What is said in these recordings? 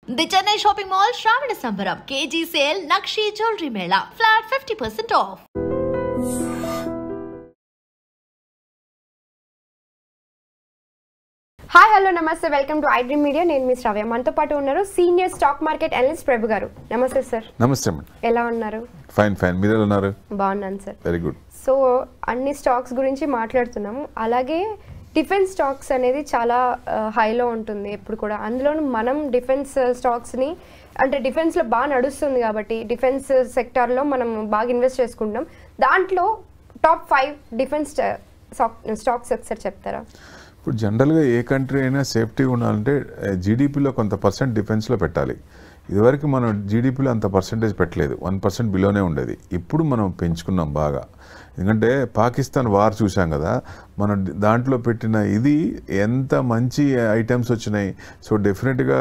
The Chennai Shopping Mall Shravana Sambaram KG Sale Nakshi Jewelry Mela Flat 50% off. Hi hello నమస్తే welcome to iDream media. నేను మీ శ్రావ్య. మనతో పాటు ఉన్నారు senior stock market analyst ప్రభు గారు. నమస్తే sir. నమస్తే మేడం. ఎలా ఉన్నారు? Fine fine. మీరు ఎలా ఉన్నారు? బాగున్నాను సార్. Very good. సో అన్ని స్టాక్స్ గురించి మాట్లాడుతున్నాము. అలాగే డిఫెన్స్ స్టాక్స్ అనేది చాలా హైలో ఉంటుంది ఎప్పుడు కూడా. అందులోనూ మనం డిఫెన్స్ స్టాక్స్ని అంటే డిఫెన్స్లో బాగా నడుస్తుంది కాబట్టి డిఫెన్స్ సెక్టార్లో మనం బాగా ఇన్వెస్ట్ చేసుకుంటాం. దాంట్లో టాప్ 5 డిఫెన్స్ స్టాక్స్ ఒకసారి చెప్తారా? ఇప్పుడు జనరల్గా ఏ కంట్రీ అయినా సేఫ్టీ ఉండాలంటే జీడిపిలో కొంత పర్సెంట్ డిఫెన్స్లో పెట్టాలి. ఇదివరకు మనం జీడిపిలో అంత పర్సెంటేజ్ పెట్టలేదు, 1% బిలోనే ఉండేది. ఇప్పుడు మనం పెంచుకున్నాం బాగా. ఎందుకంటే పాకిస్తాన్ వార్ చూసాం కదా, మనం దాంట్లో పెట్టిన ఇది ఎంత మంచి ఐటమ్స్ వచ్చినాయి. సో డెఫినెట్గా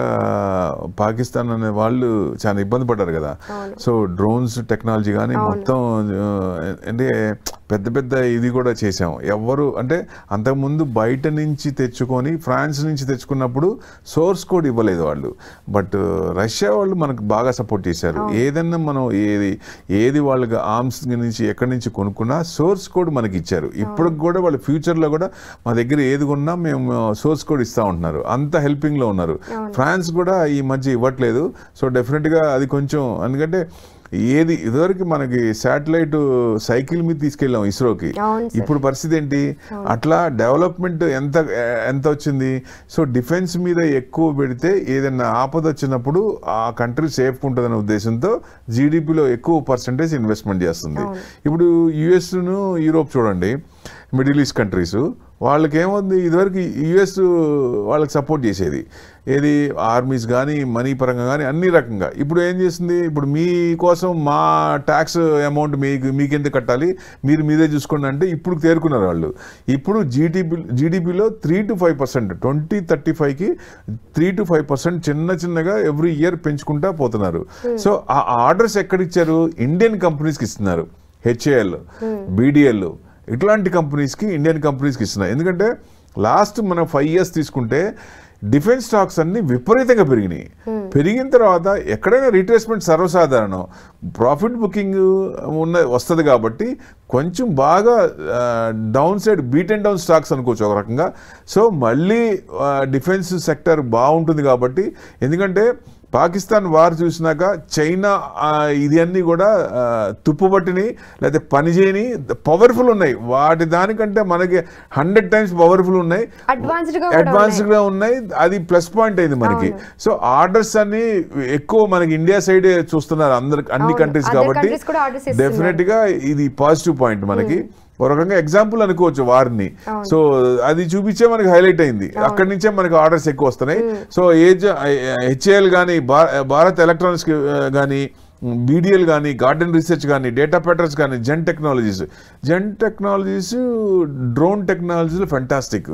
పాకిస్తాన్ అనే వాళ్ళు చాలా ఇబ్బంది పడ్డారు కదా. సో డ్రోన్స్ టెక్నాలజీ కానీ మొత్తం అంటే పెద్ద పెద్ద ఇది కూడా చేసాం. ఎవరు అంటే అంతకుముందు బయట నుంచి తెచ్చుకొని ఫ్రాన్స్ నుంచి తెచ్చుకున్నప్పుడు సోర్స్ కోడ్ ఇవ్వలేదు వాళ్ళు. బట్ రష్యా వాళ్ళు మనకు బాగా సపోర్ట్ చేశారు. ఏదన్నా మనం ఏది వాళ్ళకి ఆర్మ్స్ నుంచి ఎక్కడి నుంచి కొనుక్కున్నా సోర్స్ కోడ్ మనకి ఇచ్చారు. ఇప్పుడు కూడా వాళ్ళు ఫ్యూచర్లో కూడా మా దగ్గర ఏది కొన్నా మేము సోర్స్ కోడ్ ఇస్తూ ఉంటున్నారు. అంత హెల్పింగ్లో ఉన్నారు. ఫ్రాన్స్ కూడా ఈ మధ్య ఇవ్వట్లేదు. సో డెఫినెట్గా అది కొంచెం ఎందుకంటే ఏది ఇదివరకు మనకి శాటిలైట్ సైకిల్ మీద తీసుకెళ్ళాం ఇస్రోకి. ఇప్పుడు పరిస్థితి ఏంటి? అట్లా డెవలప్మెంట్ ఎంత వచ్చింది. సో డిఫెన్స్ మీద ఎక్కువ పెడితే ఏదైనా ఆపద వచ్చినప్పుడు ఆ కంట్రీ సేఫ్గా ఉంటుందనే ఉద్దేశంతో జీడిపిలో ఎక్కువ పర్సెంటేజ్ ఇన్వెస్ట్మెంట్ చేస్తుంది. ఇప్పుడు యుఎస్ను యూరోప్ చూడండి, మిడిల్ ఈస్ట్ కంట్రీస్ వాళ్ళకి ఏముంది, ఇదివరకు యుఎస్ వాళ్ళకి సపోర్ట్ చేసేది ఏది ఆర్మీస్ కానీ మనీ పరంగా కానీ అన్ని రకంగా. ఇప్పుడు ఏం చేస్తుంది, ఇప్పుడు మీకోసం మా ట్యాక్స్ అమౌంట్ మీకెందుకు కట్టాలి, మీరు మీదే చూసుకోండి అంటే ఇప్పుడు తేరుకున్నారు వాళ్ళు. ఇప్పుడు జీడిపిలో 3 to 5% 2035కి 3 to 5% చిన్నగా ఎవ్రీ ఇయర్ పెంచుకుంటా పోతున్నారు. సో ఆ ఆర్డర్స్ ఎక్కడిచ్చారు? ఇండియన్ కంపెనీస్కి ఇస్తున్నారు. హెచ్ఏఎల్, బీడిఎల్ ఇట్లాంటి కంపెనీస్కి, ఇండియన్ కంపెనీస్కి ఇస్తున్నాయి. ఎందుకంటే లాస్ట్ మనం 5 years తీసుకుంటే డిఫెన్స్ స్టాక్స్ అన్ని విపరీతంగా పెరిగినాయి. పెరిగిన తర్వాత ఎక్కడైనా రీట్రేస్మెంట్ సర్వసాధారణం. ప్రాఫిట్ బుకింగ్ వస్తుంది కాబట్టి కొంచెం బాగా down side beat and down stocks అనుకోవచ్చు ఒక రకంగా. సో మళ్ళీ డిఫెన్స్ సెక్టర్ బాగుంటుంది కాబట్టి, ఎందుకంటే పాకిస్తాన్ వార్ చూసినాక చైనా ఇది అన్నీ కూడా తుప్పుబట్టిని లేదా పనిచేయని పవర్ఫుల్ ఉన్నాయి. వాటి దానికంటే మనకి 100 times పవర్ఫుల్ ఉన్నాయి, అడ్వాన్స్డ్గా ఉన్నాయి. అది ప్లస్ పాయింట్ అయింది మనకి. సో ఆర్డర్స్ అన్ని ఎక్కువ మనకి ఇండియా సైడ్ చూస్తున్నారు అన్ని కంట్రీస్ కాబట్టి డెఫినెట్గా ఇది పాజిటివ్ పాయింట్ మనకి. ఒక రకంగా ఎగ్జాంపుల్ అనుకోవచ్చు వారిని. సో అది చూపించే మనకి హైలైట్ అయింది. అక్కడి నుంచే మనకి ఆర్డర్స్ ఎక్కువ వస్తున్నాయి. సో హెచ్ఏఎల్ కానీ, భారత్ ఎలక్ట్రానిక్స్ కానీ, బీడిఎల్ కానీ, గార్డెన్ రీసెర్చ్ కానీ, డేటా ప్యాటర్న్స్ కానీ, జెన్ టెక్నాలజీస్ డ్రోన్ టెక్నాలజీలు ఫెంటాస్టిక్.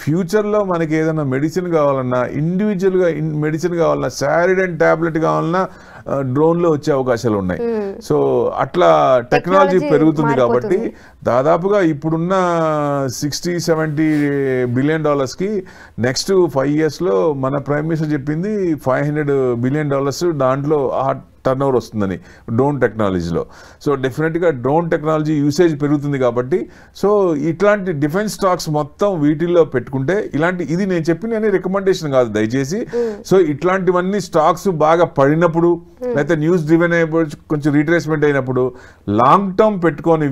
ఫ్యూచర్లో మనకి ఏదైనా మెడిసిన్ కావాలన్నా, ఇండివిజువల్గా మెడిసిన్ కావాలన్నా, సారిడన్ ట్యాబ్లెట్ కావాలన్నా డ్రోన్లో వచ్చే అవకాశాలు ఉన్నాయి. సో అట్లా టెక్నాలజీ పెరుగుతుంది కాబట్టి దాదాపుగా ఇప్పుడున్న $60-70 billion నెక్స్ట్ 5 yearsలో మన ప్రైమ్ మినిస్టర్ చెప్పింది $500 billion దాంట్లో టర్న్ ఓవర్ వస్తుందని డ్రోన్ టెక్నాలజీలో. సో డెఫినెట్గా డ్రోన్ టెక్నాలజీ యూసేజ్ పెరుగుతుంది కాబట్టి సో ఇట్లాంటి డిఫెన్స్ స్టాక్స్ మొత్తం వీటిల్లో పెట్టుకుంటే ఇది నేను చెప్పిన రికమెండేషన్ కాదు దయచేసి. సో ఇట్లాంటివన్నీ స్టాక్స్ బాగా పడినప్పుడు లేకపోతే న్యూస్ డ్రివెన్ అయినప్పుడు కొంచెం రీట్రేస్మెంట్ అయినప్పుడు లాంగ్ టర్మ్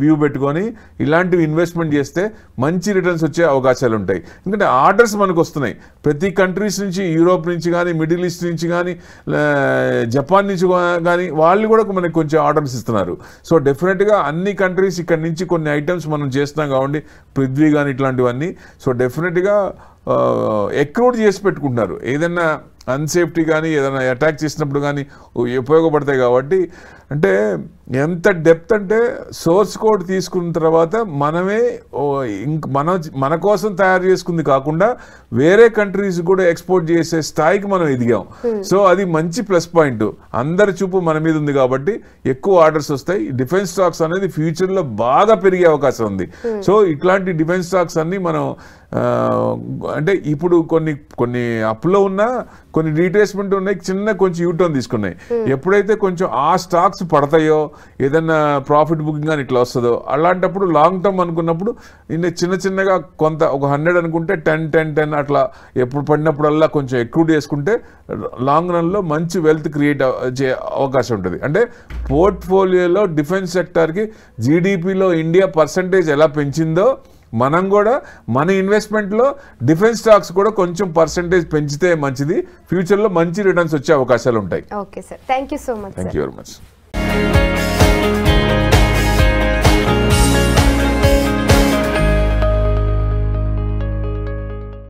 వ్యూ పెట్టుకొని ఇలాంటివి ఇన్వెస్ట్మెంట్ చేస్తే మంచి రిటర్న్స్ వచ్చే అవకాశాలు ఉంటాయి. ఎందుకంటే ఆర్డర్స్ మనకు వస్తున్నాయి ప్రతి కంట్రీస్ నుంచి, యూరోప్ నుంచి కానీ, మిడిల్ ఈస్ట్ నుంచి కానీ, జపాన్ నుంచి కానీ వాళ్ళు కూడా మనకి కొంచెం ఆర్డర్స్ ఇస్తున్నారు. సో డెఫినెట్గా అన్ని కంట్రీస్ ఇక్కడ నుంచి కొన్ని ఐటమ్స్ మనం చేస్తున్నాం కాబట్టి పృథ్వీ కానీ ఇట్లాంటివన్నీ. సో డెఫినెట్గా ఎక్రూడ్ చేసి పెట్టుకుంటున్నారు. ఏదైనా అన్సేఫ్టీ కానీ ఏదైనా అటాక్ చేసినప్పుడు కానీ ఉపయోగపడతాయి కాబట్టి. అంటే ఎంత డెప్త్ అంటే సోర్స్ కోడ్ తీసుకున్న తర్వాత మనమే మన కోసం తయారు చేసుకుంది కాకుండా వేరే కంట్రీస్ కూడా ఎక్స్పోర్ట్ చేసే స్థాయికి మనం ఎదిగాం. సో అది మంచి ప్లస్ పాయింట్. అందరి చూపు మన మీద ఉంది కాబట్టి ఎక్కువ ఆర్డర్స్ వస్తాయి. డిఫెన్స్ స్టాక్స్ అనేది ఫ్యూచర్లో బాగా పెరిగే అవకాశం ఉంది. సో ఇట్లాంటి డిఫెన్స్ స్టాక్స్ అన్ని మనం అంటే ఇప్పుడు కొన్ని అప్లో ఉన్న కొన్ని రీట్రేస్మెంట్ ఉన్నాయి, చిన్న కొంచెం యూటర్న్ తీసుకున్నాయి. ఎప్పుడైతే కొంచెం ఆ స్టాక్స్ పడతాయో, ఏదైనా ప్రాఫిట్ బుకింగ్ అని ఇట్లా వస్తుందో, అలాంటప్పుడు లాంగ్ టర్మ్ అనుకున్నప్పుడు చిన్నగా కొంత ఒక 100 అనుకుంటే 10 అట్లా ఎప్పుడు పడినప్పుడల్లా కొంచెం ఎక్కువ చేసుకుంటే లాంగ్ రన్లో మంచి వెల్త్ క్రియేట్ అవకాశం ఉంటుంది. అంటే పోర్ట్ఫోలియోలో డిఫెన్స్ సెక్టార్కి జీడిపిలో ఇండియా పర్సంటేజ్ ఎలా పెంచిందో మనం కూడా మన ఇన్వెస్ట్మెంట్లో డిఫెన్స్ స్టాక్స్ కూడా కొంచెం పర్సంటేజ్ పెంచితే మంచిది. ఫ్యూచర్లో మంచి రిటర్న్స్ వచ్చే అవకాశాలు ఉంటాయి. Okay sir, thank you so much. Thank you very much.